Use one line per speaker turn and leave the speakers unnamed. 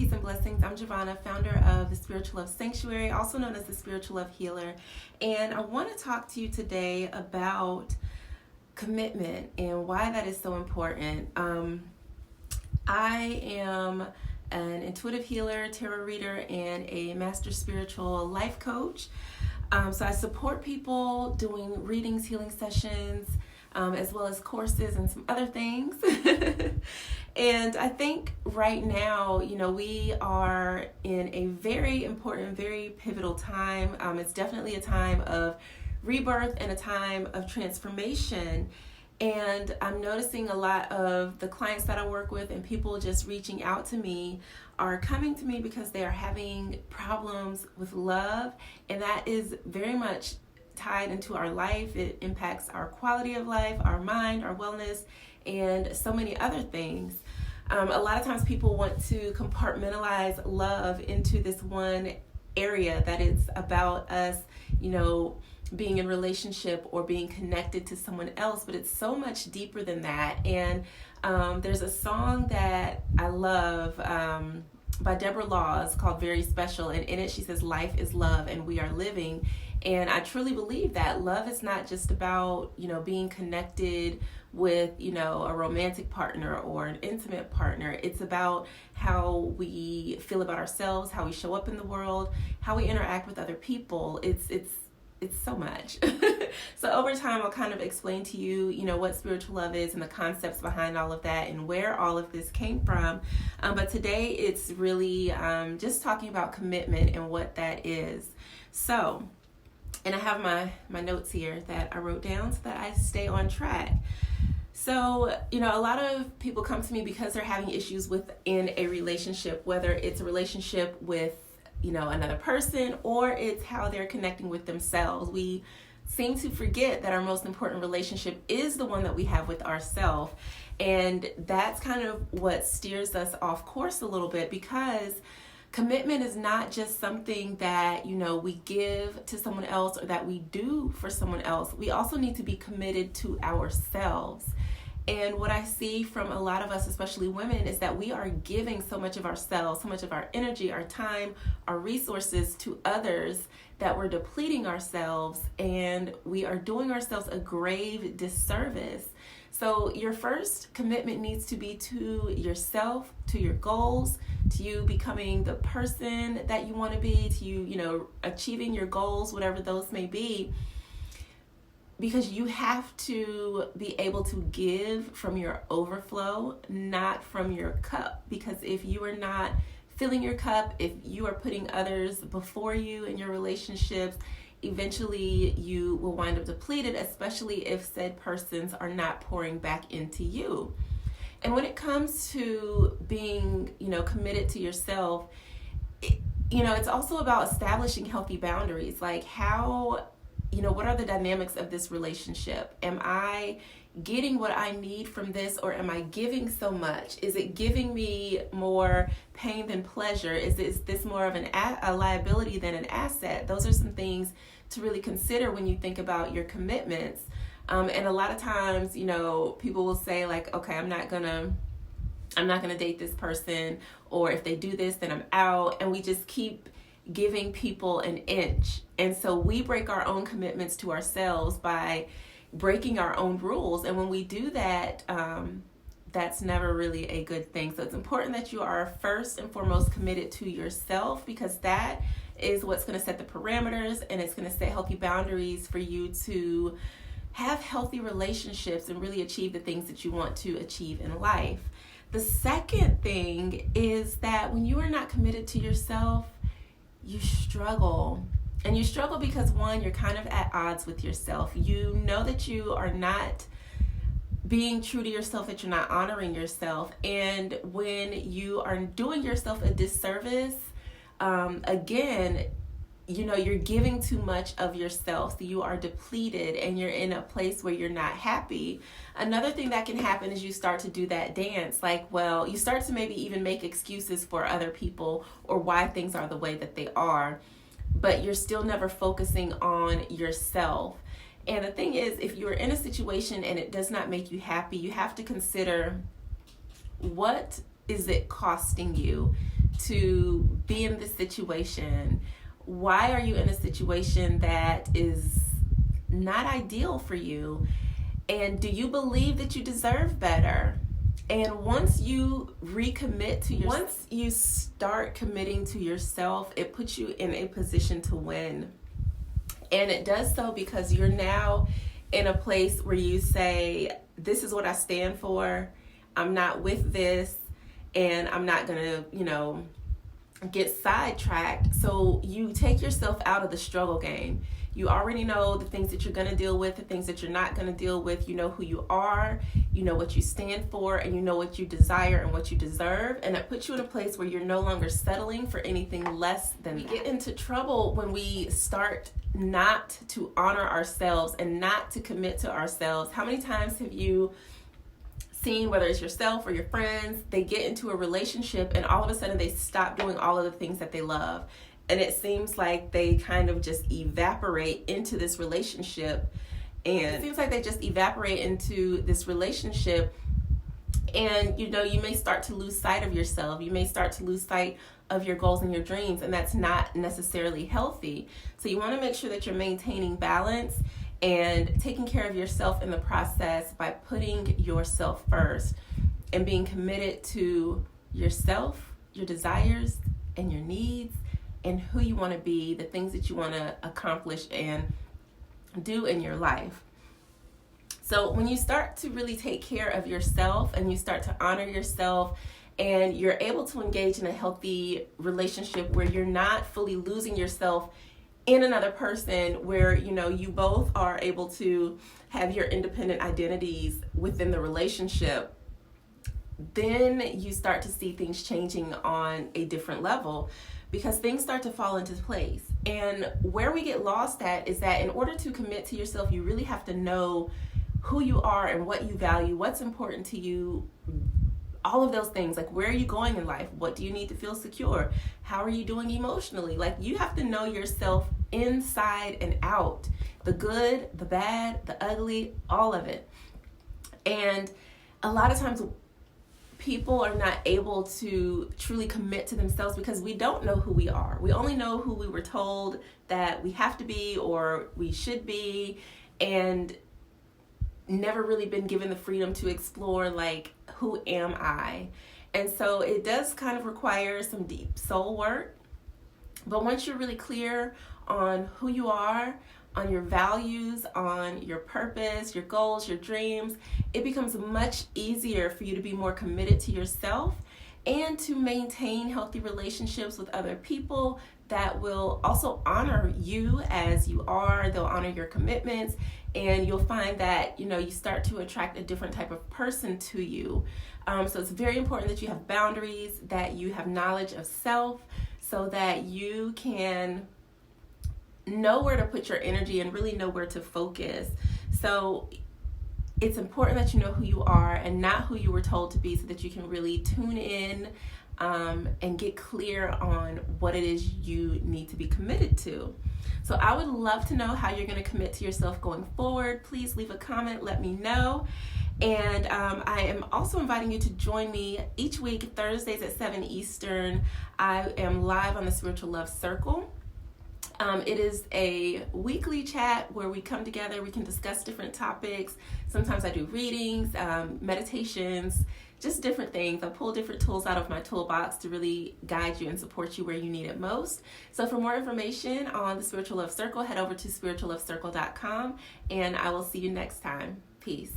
peace and blessings. I'm Giovanna, founder of the Spiritual Love Sanctuary, also known as the Spiritual Love Healer. And I want to talk to you today about commitment and why that is so important. I am an intuitive healer, tarot reader, and a master spiritual life coach. So I support people doing readings, healing sessions, as well as courses and some other things. And I think right now, we are in a very important, very pivotal time. It's definitely a time of rebirth and a time of transformation. And I'm noticing a lot of the clients that I work with and people just reaching out to me are coming to me because they are having problems with love. And that is very much tied into our life. It impacts our quality of life, our mind, our wellness, and so many other things. A lot of times people want to compartmentalize love into this one area that it's about us, being in relationship or being connected to someone else, but it's so much deeper than that. And there's a song that I love by Deborah Laws called Very Special, and in it she says, life is love and we are living. And I truly believe that love is not just about, being connected with, a romantic partner or an intimate partner. It's about how we feel about ourselves, how we show up in the world, how we interact with other people. It's so much. So over time, I'll kind of explain to you, what spiritual love is and the concepts behind all of that and where all of this came from. But today it's really just talking about commitment and what that is. So, and I have my notes here that I wrote down so that I stay on track. So, a lot of people come to me because they're having issues within a relationship, whether it's a relationship with, another person, or it's how they're connecting with themselves. We seem to forget that our most important relationship is the one that we have with ourselves. And that's kind of what steers us off course a little bit, because commitment is not just something that, we give to someone else or that we do for someone else. We also need to be committed to ourselves. And what I see from a lot of us, especially women, is that we are giving so much of ourselves, so much of our energy, our time, our resources to others that we're depleting ourselves, and we are doing ourselves a grave disservice. So your first commitment needs to be to yourself, to your goals, to you becoming the person that you want to be, to you, achieving your goals, whatever those may be. Because you have to be able to give from your overflow, not from your cup. Because if you are not filling your cup, if you are putting others before you in your relationships, eventually you will wind up depleted, especially if said persons are not pouring back into you. And when it comes to being, committed to yourself, it's also about establishing healthy boundaries. Like how, what are the dynamics of this relationship? Am I getting what I need from this, or am I giving so much? Is it giving me more pain than pleasure? Is this more of a liability than an asset? Those are some things to really consider when you think about your commitments. And a lot of times, people will say like, okay, I'm not gonna date this person, or if they do this, then I'm out. And we just keep giving people an inch. And so we break our own commitments to ourselves by breaking our own rules. And when we do that, that's never really a good thing. So it's important that you are first and foremost committed to yourself, because that is what's going to set the parameters, and it's going to set healthy boundaries for you to have healthy relationships and really achieve the things that you want to achieve in life. The second thing is that when you are not committed to yourself, you struggle. And you struggle because, one, you're kind of at odds with yourself. You know that you are not being true to yourself, that you're not honoring yourself. And when you are doing yourself a disservice, again, you're giving too much of yourself. So you are depleted and you're in a place where you're not happy. Another thing that can happen is you start to do that dance. You start to maybe even make excuses for other people or why things are the way that they are, but you're still never focusing on yourself. And the thing is, if you're in a situation and it does not make you happy, you have to consider, what is it costing you to be in this situation? Why are you in a situation that is not ideal for you? And do you believe that you deserve better? And once you recommit to once you start committing to yourself, it puts you in a position to win. And it does so because you're now in a place where you say, this is what I stand for. I'm not with this, and I'm not going to, get sidetracked. So you take yourself out of the struggle game. You already know the things that you're going to deal with, the things that you're not going to deal with. You know who you are, you know what you stand for, and you know what you desire and what you deserve. And it puts you in a place where you're no longer settling for anything less than that. We get into trouble when we start not to honor ourselves and not to commit to ourselves. How many times have you seen, whether it's yourself or your friends, they get into a relationship and all of a sudden they stop doing all of the things that they love? And it seems like they kind of just evaporate into this relationship. And it seems like they just evaporate into this relationship. And, you may start to lose sight of yourself. You may start to lose sight of your goals and your dreams. And that's not necessarily healthy. So you want to make sure that you're maintaining balance and taking care of yourself in the process by putting yourself first and being committed to yourself, your desires, and your needs, and who you want to be, the things that you want to accomplish and do in your life. So when you start to really take care of yourself and you start to honor yourself and you're able to engage in a healthy relationship where you're not fully losing yourself in another person, where you both are able to have your independent identities within the relationship, then you start to see things changing on a different level because things start to fall into place. And where we get lost at is that in order to commit to yourself, you really have to know who you are and what you value, what's important to you, all of those things. Like, where are you going in life? What do you need to feel secure? How are you doing emotionally? Like, you have to know yourself inside and out, the good, the bad, the ugly, all of it. And a lot of times people are not able to truly commit to themselves because we don't know who we are. We only know who we were told that we have to be or we should be, and never really been given the freedom to explore, like, who am I? And so it does kind of require some deep soul work. But once you're really clear on who you are, on your values, on your purpose, your goals, your dreams, it becomes much easier for you to be more committed to yourself and to maintain healthy relationships with other people that will also honor you as you are. They'll honor your commitments, and you'll find that, you start to attract a different type of person to you. So it's very important that you have boundaries, that you have knowledge of self, so that you can know where to put your energy and really know where to focus. So it's important that you know who you are and not who you were told to be, so that you can really tune in and get clear on what it is you need to be committed to. So I would love to know how you're going to commit to yourself going forward. Please leave a comment, let me know. And I am also inviting you to join me each week, Thursdays at 7 Eastern. I am live on the Spiritual Love Circle. It is a weekly chat where we come together, we can discuss different topics. Sometimes I do readings, meditations, just different things. I pull different tools out of my toolbox to really guide you and support you where you need it most. So for more information on the Spiritual Love Circle, head over to spirituallovecircle.com, and I will see you next time. Peace.